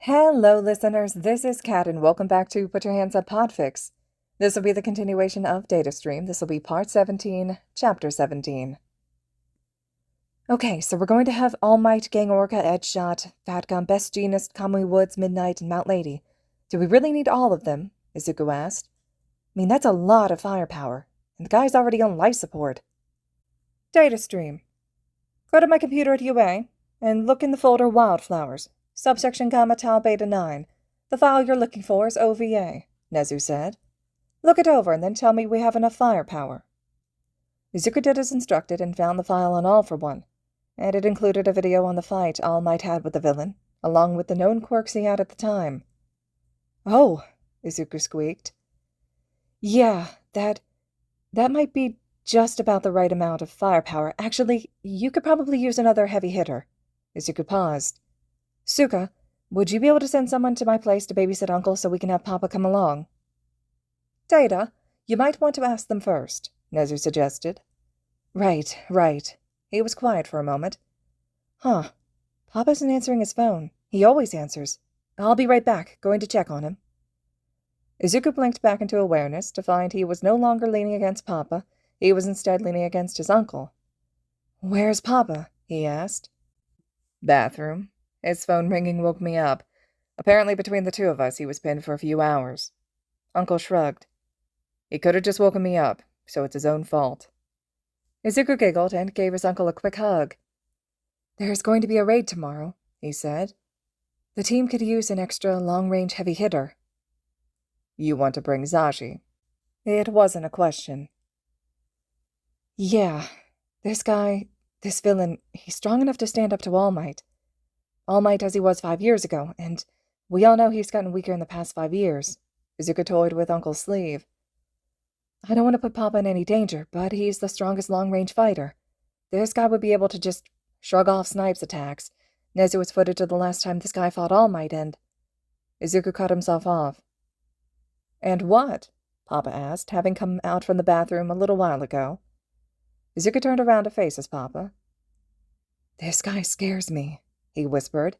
Hello, listeners. This is Kat, and welcome back to Put Your Hands Up Podfic. This will be the continuation of Datastream. This will be Part 17, Chapter 17. Okay, so we're going to have All Might, Gang Orca, Edgeshot, Fatgum, Best Genus, Kamui Woods, Midnight, and Mount Lady. Do we really need all of them? Izuku asked. I mean, that's a lot of firepower, and the guy's already on life support. Datastream. Go to my computer at UA, and look in the folder Wildflowers. Subsection Gamma Tau Beta 9. The file you're looking for is OVA, Nezu said. Look it over and then tell me we have enough firepower. Izuku did as instructed and found the file on All for One, and it included a video on the fight All Might had with the villain, along with the known quirks he had at the time. Oh, Izuku squeaked. Yeah, that might be just about the right amount of firepower. Actually, you could probably use another heavy hitter. Izuku paused. Suka, would you be able to send someone to my place to babysit Uncle so we can have Papa come along? Data, you might want to ask them first, Nezu suggested. Right. He was quiet for a moment. Huh. Papa isn't answering his phone. He always answers. I'll be right back, going to check on him. Izuku blinked back into awareness to find he was no longer leaning against Papa. He was instead leaning against his uncle. Where's Papa? He asked. Bathroom. His phone ringing woke me up. Apparently between the two of us, he was pinned for a few hours. Uncle shrugged. He could have just woken me up, so it's his own fault. Izuku giggled and gave his uncle a quick hug. There's going to be a raid tomorrow, he said. The team could use an extra long-range heavy hitter. You want to bring Zashi? It wasn't a question. Yeah, this villain, he's strong enough to stand up to All Might. All Might as he was 5 years ago, and we all know he's gotten weaker in the past 5 years. Izuku toyed with Uncle's sleeve. I don't want to put Papa in any danger, but he's the strongest long-range fighter. This guy would be able to just shrug off Snipe's attacks. Nezu was footage of the last time this guy fought All Might, and... Izuku cut himself off. And what? Papa asked, having come out from the bathroom a little while ago. Izuku turned around to face his Papa. This guy scares me, he whispered.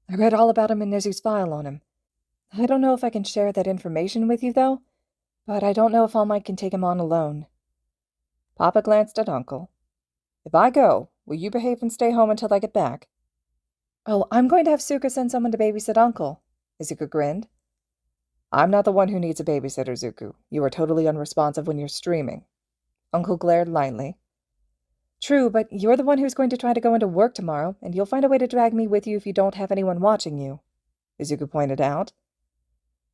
I read all about him in Nezu's file on him. I don't know if I can share that information with you, though, but I don't know if All Might can take him on alone. Papa glanced at Uncle. If I go, will you behave and stay home until I get back? Oh, I'm going to have Suka send someone to babysit Uncle, Izuku grinned. I'm not the one who needs a babysitter, Zuku. You are totally unresponsive when you're streaming. Uncle glared lightly. True, but you're the one who's going to try to go into work tomorrow, and you'll find a way to drag me with you if you don't have anyone watching you, Izuku pointed out.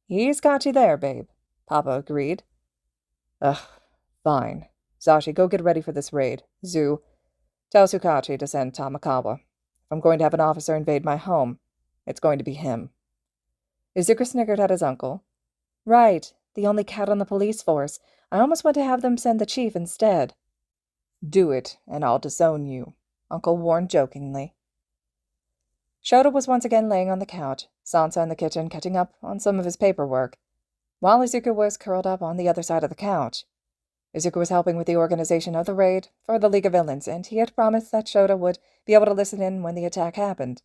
He's got you there, babe, Papa agreed. Ugh, fine. Zashi, go get ready for this raid. Zu, tell Tsukachi to send Tamakawa. If I'm going to have an officer invade my home, it's going to be him. Izuku snickered at his uncle. Right, the only cat on the police force. I almost want to have them send the chief instead. Do it, and I'll disown you, Uncle warned jokingly. Shouto was once again laying on the couch, Sansa in the kitchen catching up on some of his paperwork, while Izuku was curled up on the other side of the couch. Izuku was helping with the organization of the raid for the League of Villains, and he had promised that Shouto would be able to listen in when the attack happened.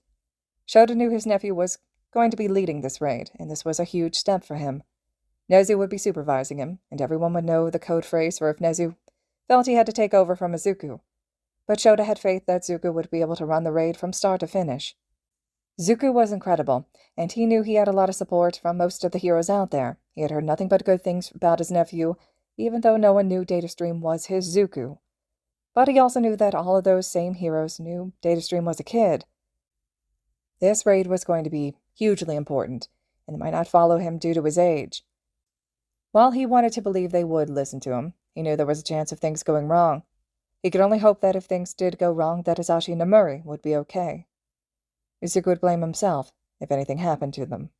Shouto knew his nephew was going to be leading this raid, and this was a huge step for him. Nezu would be supervising him, and everyone would know the code phrase for if Nezu felt he had to take over from Izuku. But Shouta had faith that Zuko would be able to run the raid from start to finish. Zuko was incredible, and he knew he had a lot of support from most of the heroes out there. He had heard nothing but good things about his nephew, even though no one knew Datastream was his Zuko. But he also knew that all of those same heroes knew Datastream was a kid. This raid was going to be hugely important, and they might not follow him due to his age. While he wanted to believe they would listen to him, he knew there was a chance of things going wrong. He could only hope that if things did go wrong, that Hisashi and Namuri would be okay. Izuku would blame himself if anything happened to them.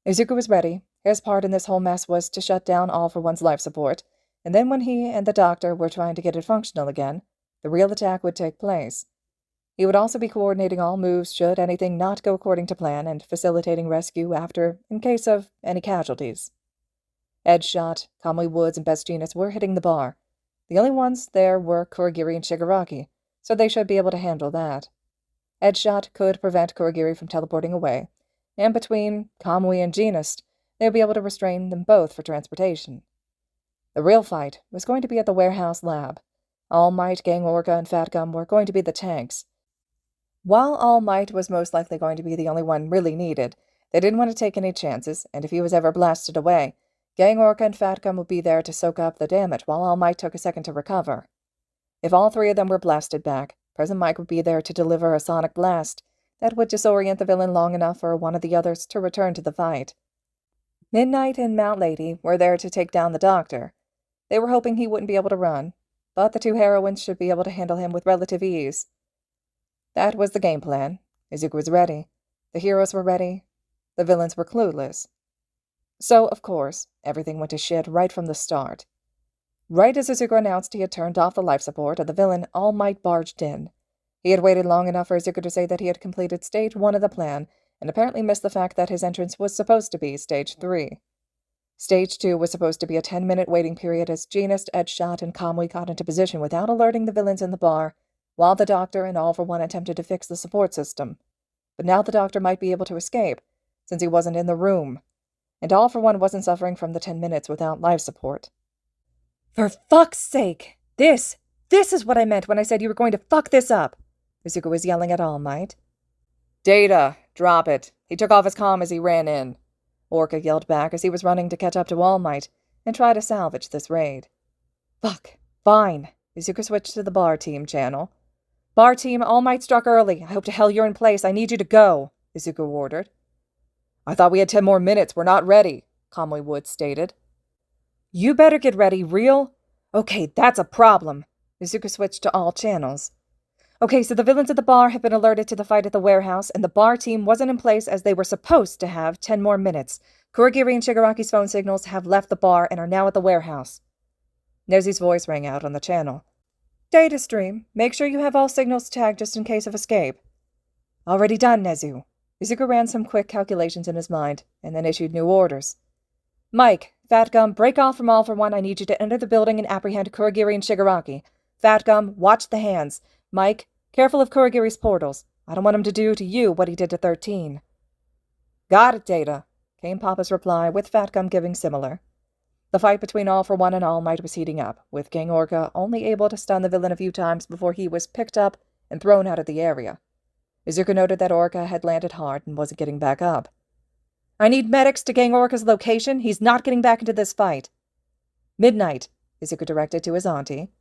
Izuku was ready. His part in this whole mess was to shut down All for One's life support, and then when he and the doctor were trying to get it functional again, the real attack would take place. He would also be coordinating all moves should anything not go according to plan and facilitating rescue after in case of any casualties. Edgeshot, Kamui Woods, and Best Genus were hitting the bar. The only ones there were Kurogiri and Shigaraki, so they should be able to handle that. Edgeshot could prevent Kurogiri from teleporting away, and between Kamui and Genist, they would be able to restrain them both for transportation. The real fight was going to be at the warehouse lab. All Might, Gang Orca, and Fat Gum were going to be the tanks. While All Might was most likely going to be the only one really needed, they didn't want to take any chances, and if he was ever blasted away, Gang Orca and Fat Gum would be there to soak up the damage while All Might took a second to recover. If all three of them were blasted back, Present Mike would be there to deliver a sonic blast that would disorient the villain long enough for one of the others to return to the fight. Midnight and Mount Lady were there to take down the Doctor. They were hoping he wouldn't be able to run, but the two heroines should be able to handle him with relative ease. That was the game plan. Izuku was ready. The heroes were ready. The villains were clueless. So, of course, everything went to shit right from the start. Right as Izuku announced he had turned off the life support, the villain All Might barged in. He had waited long enough for Izuku to say that he had completed Stage 1 of the plan, and apparently missed the fact that his entrance was supposed to be Stage 3. Stage 2 was supposed to be a 10-minute waiting period as Genist, Edgeshot, and Kamui got into position without alerting the villains in the bar, while the Doctor and All for One attempted to fix the support system. But now the Doctor might be able to escape, since he wasn't in the room, and All for One wasn't suffering from the 10 minutes without life support. "For fuck's sake! This is what I meant when I said you were going to fuck this up!" Izuku was yelling at All Might. "Data, drop it. He took off his comm as he ran in," Orca yelled back as he was running to catch up to All Might and try to salvage this raid. "Fuck. Fine." Izuku switched to the bar team channel. "Bar team, All Might struck early. I hope to hell you're in place. I need you to go," Izuku ordered. "I thought we had 10 more minutes. We're not ready," Kamui Woods stated. "You better get ready, real." "Okay, that's a problem." Izuku switched to all channels. "Okay, so the villains at the bar have been alerted to the fight at the warehouse, and the bar team wasn't in place as they were supposed to have 10 more minutes. Kurogiri and Shigaraki's phone signals have left the bar and are now at the warehouse." Nezu's voice rang out on the channel. "Datastream, make sure you have all signals tagged just in case of escape." "Already done, Nezu." Izuku ran some quick calculations in his mind, and then issued new orders. "Mike, Fat Gum, break off from All for One. I need you to enter the building and apprehend Kurogiri and Shigaraki. Fat Gum, watch the hands. Mike, careful of Kurogiri's portals. I don't want him to do to you what he did to 13. "Got it, Data," came Papa's reply, with Fat Gum giving similar. The fight between All for One and All Might was heating up, with Gang Orca only able to stun the villain a few times before he was picked up and thrown out of the area. Izuku noted that Orca had landed hard and wasn't getting back up. "I need medics to Gang Orca's location. He's not getting back into this fight." "Midnight," Izuku directed to his auntie.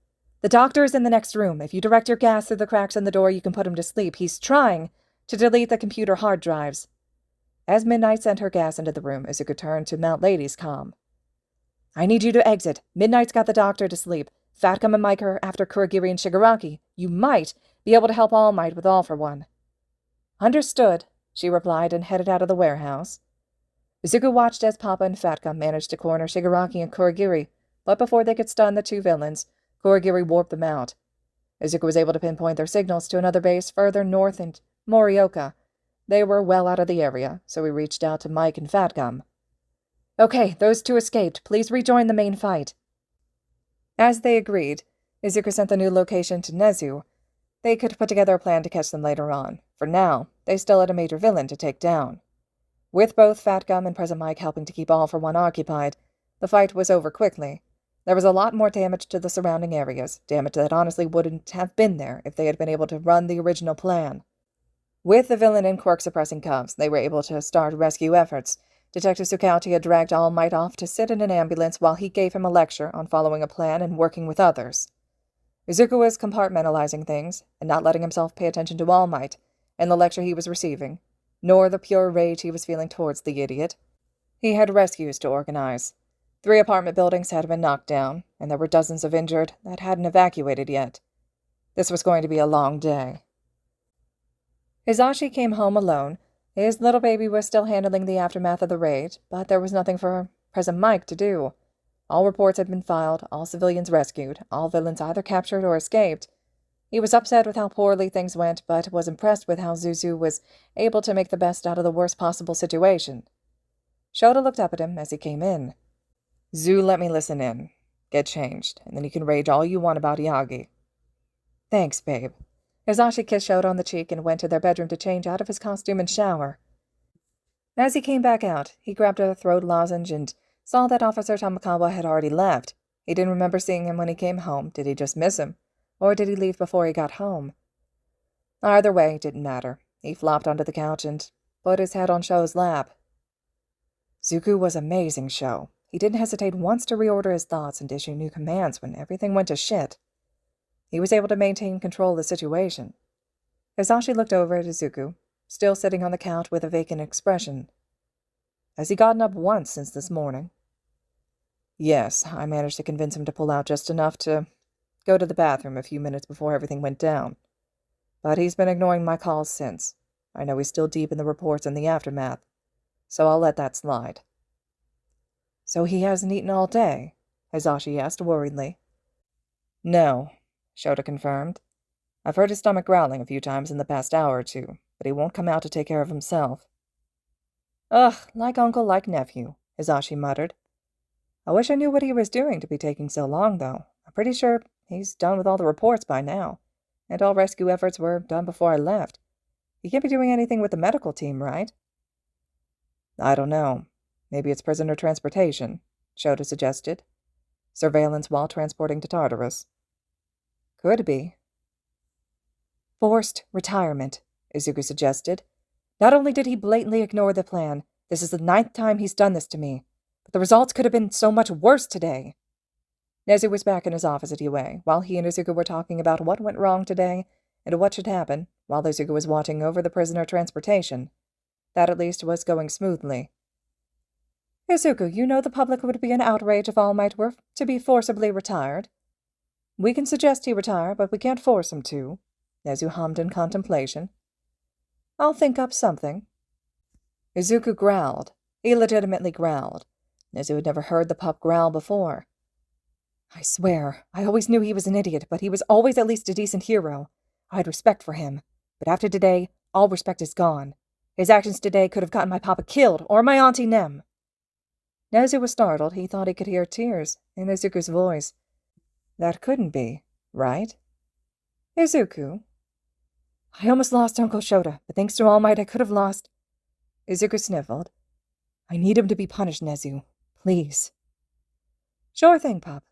"The Doctor is in the next room. If you direct your gas through the cracks in the door, you can put him to sleep. He's trying to delete the computer hard drives." As Midnight sent her gas into the room, Izuku turned to Mount Lady's comm. "I need you to exit. Midnight's got the Doctor to sleep. Fat Gum and Mike are after Kurogiri and Shigaraki. You might be able to help All Might with All for One." "Understood," she replied and headed out of the warehouse. Izuku watched as Papa and Fat Gum managed to corner Shigaraki and Kurogiri, but before they could stun the two villains, Kurogiri warped them out. Izuku was able to pinpoint their signals to another base further north in Morioka. They were well out of the area, so he reached out to Mike and Fat Gum. "Okay, those two escaped. Please rejoin the main fight." As they agreed, Izuku sent the new location to Nezu. They could put together a plan to catch them later on. For now, they still had a major villain to take down. With both Fat Gum and Present Mike helping to keep All for One occupied, the fight was over quickly. There was a lot more damage to the surrounding areas, damage that honestly wouldn't have been there if they had been able to run the original plan. With the villain in quirk-suppressing cuffs, they were able to start rescue efforts. Detective Tsukauchi had dragged All Might off to sit in an ambulance while he gave him a lecture on following a plan and working with others. Izuku was compartmentalizing things, and not letting himself pay attention to All Might, and the lecture he was receiving, nor the pure rage he was feeling towards the idiot. He had rescues to organize. 3 apartment buildings had been knocked down, and there were dozens of injured that hadn't evacuated yet. This was going to be a long day. Hisashi came home alone. His little baby was still handling the aftermath of the raid, but there was nothing for Present Mike to do. All reports had been filed, all civilians rescued, all villains either captured or escaped. He was upset with how poorly things went, but was impressed with how Zuzu was able to make the best out of the worst possible situation. Shouta looked up at him as he came in. "Zu, let me listen in. Get changed, and then you can rage all you want about Yagi." "Thanks, babe." Hizashi kissed Shouta on the cheek and went to their bedroom to change out of his costume and shower. As he came back out, he grabbed a throat lozenge and saw that Officer Tamakawa had already left. He didn't remember seeing him when he came home. Did he just miss him? Or did he leave before he got home? Either way, it didn't matter. He flopped onto the couch and put his head on Sho's lap. Zuku was amazing, Sho. He didn't hesitate once to reorder his thoughts and issue new commands when everything went to shit. He was able to maintain control of the situation. Hizashi looked over at Izuku, still sitting on the couch with a vacant expression. Has he gotten up once since this morning? Yes, I managed to convince him to pull out just enough to go to the bathroom a few minutes before everything went down. But he's been ignoring my calls since. I know he's still deep in the reports and the aftermath, so I'll let that slide. So he hasn't eaten all day? Hizashi asked worriedly. No, Shouta confirmed. I've heard his stomach growling a few times in the past hour or two, but he won't come out to take care of himself. Ugh, like uncle, like nephew, Hizashi muttered. I wish I knew what he was doing to be taking so long, though. I'm pretty sure he's done with all the reports by now, and all rescue efforts were done before I left. He can't be doing anything with the medical team, right? I don't know. Maybe it's prisoner transportation, Shouta suggested. Surveillance while transporting to Tartarus. Could be. Forced retirement, Izuku suggested. Not only did he blatantly ignore the plan, this is the 9th time he's done this to me, but the results could have been so much worse today. Nezu was back in his office at UA, while he and Izuku were talking about what went wrong today and what should happen, while Izuku was watching over the prisoner transportation. That at least was going smoothly. Izuku, you know the public would be in outrage if All Might were to be forcibly retired. We can suggest he retire, but we can't force him to, Nezu hummed in contemplation. I'll think up something. Izuku growled. He legitimately growled. Nezu had never heard the pup growl before. I swear, I always knew he was an idiot, but he was always at least a decent hero. I had respect for him, but after today, all respect is gone. His actions today could have gotten my papa killed, or my Auntie Nem. Nezu was startled. He thought he could hear tears in Izuku's voice. That couldn't be, right? Izuku? I almost lost Uncle Shouta, but thanks to All Might I could have lost... Izuku sniffled. I need him to be punished, Nezu. Please. Sure thing, Pop.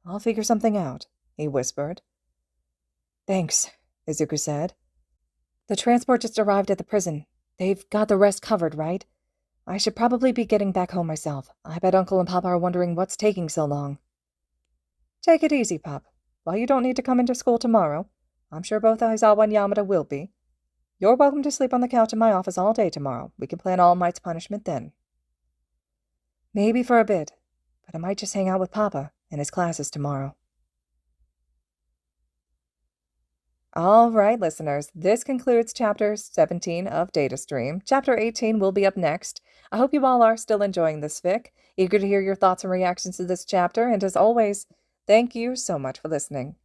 I'll figure something out, he whispered. Thanks, Izuku said. The transport just arrived at the prison. They've got the rest covered, right? I should probably be getting back home myself. I bet Uncle and Papa are wondering what's taking so long. Take it easy, Pop. While you don't need to come into school tomorrow, I'm sure both Aizawa and Yamada will be. You're welcome to sleep on the couch in my office all day tomorrow. We can plan All Might's punishment then. Maybe for a bit, but I might just hang out with Papa and his classes tomorrow. All right, listeners, this concludes Chapter 17 of Datastream. Chapter 18 will be up next. I hope you all are still enjoying this fic. Eager to hear your thoughts and reactions to this chapter, and as always, thank you so much for listening.